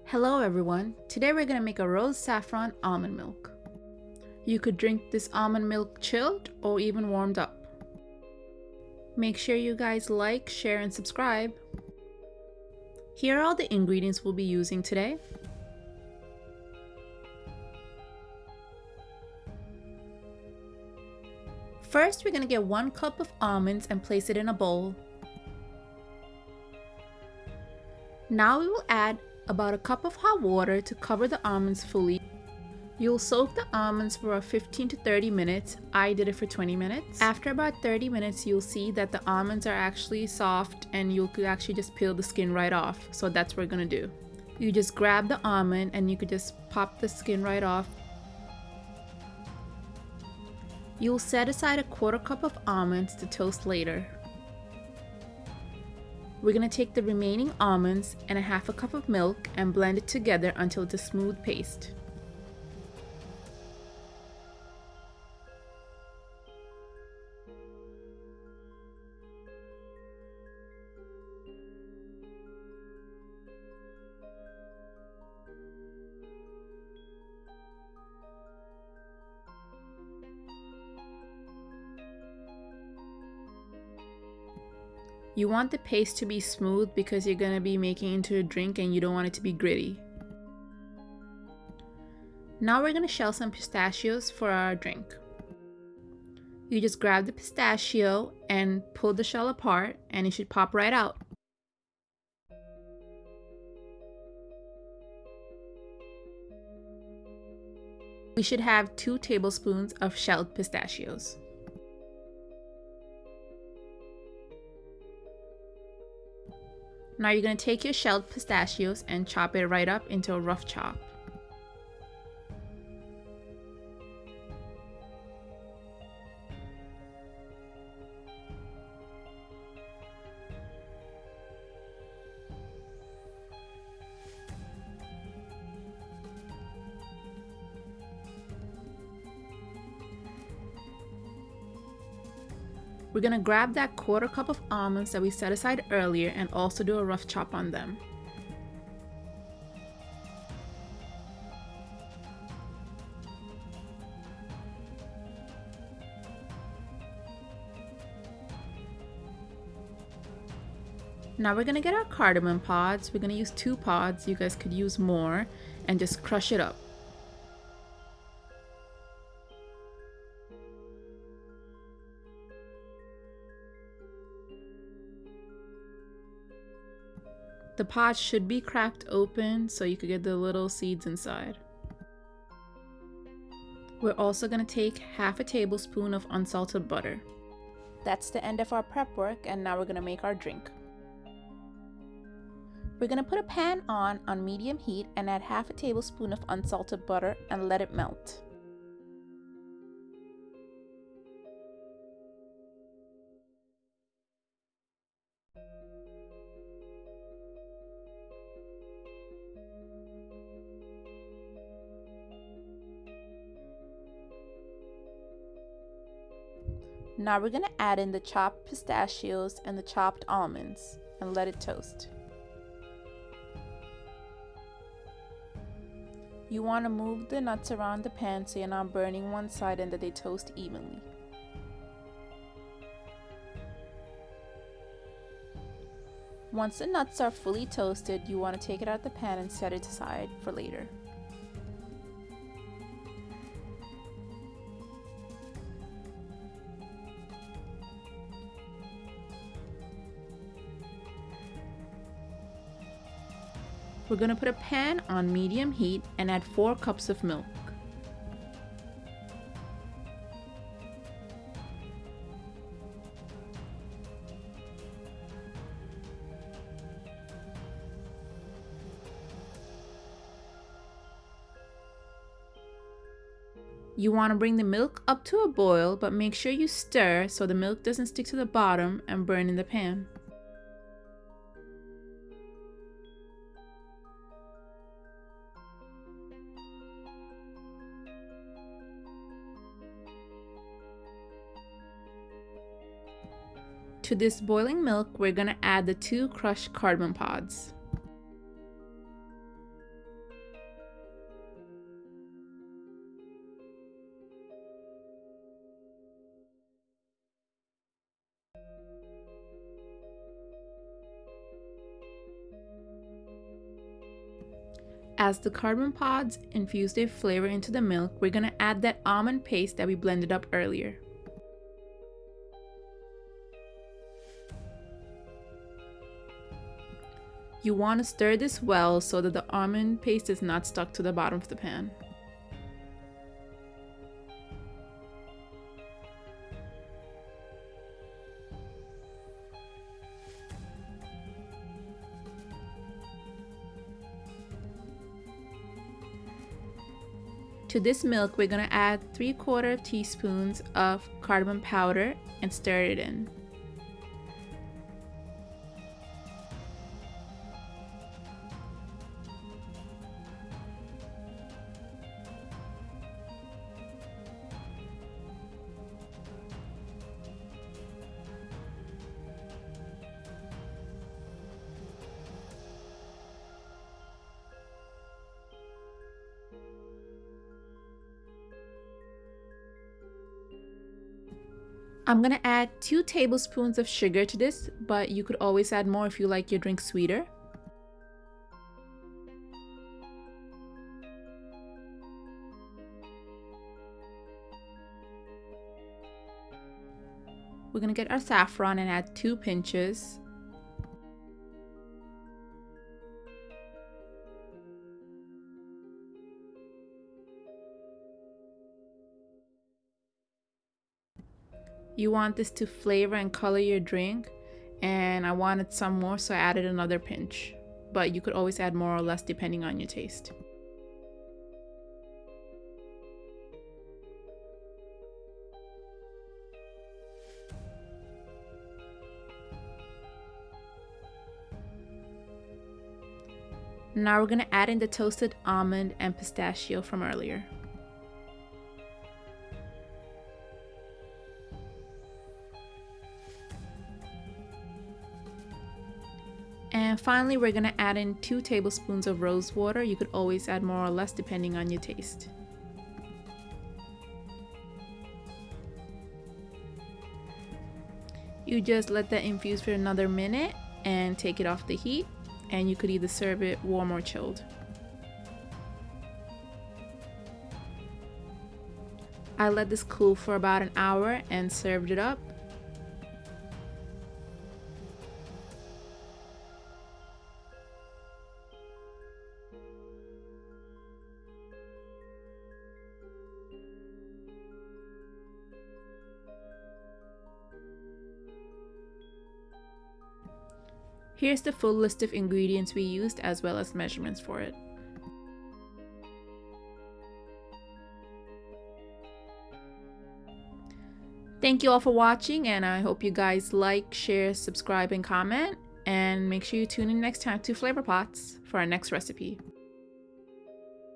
Hello everyone, today we're going to make a rose saffron almond milk. You could drink this almond milk chilled or even warmed up. Make sure you guys like, share, and subscribe. Here are all the ingredients we'll be using today. First, we're going to get 1 cup of almonds and place it in a bowl. Now we will add about a cup of hot water to cover the almonds fully. You'll soak the almonds for 15 to 30 minutes. I did it for 20 minutes. After about 30 minutes, you'll see that the almonds are actually soft and you could actually just peel the skin right off. So that's what we're gonna do. You just grab the almond and you could just pop the skin right off. You'll set aside a 1/4 cup of almonds to toast later. We're going to take the remaining almonds and a 1/2 cup of milk and blend it together until it's a smooth paste. You want the paste to be smooth because you're going to be making it into a drink and you don't want it to be gritty. Now we're going to shell some pistachios for our drink. You just grab the pistachio and pull the shell apart and it should pop right out. We should have 2 tablespoons of shelled pistachios. Now you're going to take your shelled pistachios and chop it right up into a rough chop. We're going to grab that 1/4 cup of almonds that we set aside earlier and also do a rough chop on them. Now we're going to get our cardamom pods. We're going to use 2 pods. You guys could use more and just crush it up. The pod should be cracked open so you could get the little seeds inside. We're also going to take 1/2 tablespoon of unsalted butter. That's the end of our prep work, and now we're going to make our drink. We're going to put a pan on medium heat and add 1/2 tablespoon of unsalted butter and let it melt. Now we're going to add in the chopped pistachios and the chopped almonds and let it toast. You want to move the nuts around the pan so you're not burning one side and that they toast evenly. Once the nuts are fully toasted, you want to take it out of the pan and set it aside for later. We're going to put a pan on medium heat and add 4 cups of milk. You want to bring the milk up to a boil, but make sure you stir so the milk doesn't stick to the bottom and burn in the pan. To this boiling milk, we're going to add the 2 crushed cardamom pods. As the cardamom pods infuse their flavor into the milk, we're going to add that almond paste that we blended up earlier. You want to stir this well so that the almond paste is not stuck to the bottom of the pan. To this milk, we're going to add 3/4 teaspoons of cardamom powder and stir it in. I'm gonna add 2 tablespoons of sugar to this, but you could always add more if you like your drink sweeter. We're gonna get our saffron and add 2 pinches. You want this to flavor and color your drink, and I wanted some more, so I added another pinch, but you could always add more or less depending on your taste. Now we're going to add in the toasted almond and pistachio from earlier. And finally, we're going to add in 2 tablespoons of rose water. You could always add more or less depending on your taste. You just let that infuse for another minute and take it off the heat, and you could either serve it warm or chilled. I let this cool for about an hour and served it up. Here's the full list of ingredients we used as well as measurements for it. Thank you all for watching, and I hope you guys like, share, subscribe, and comment. And make sure you tune in next time to Flavor Pots for our next recipe.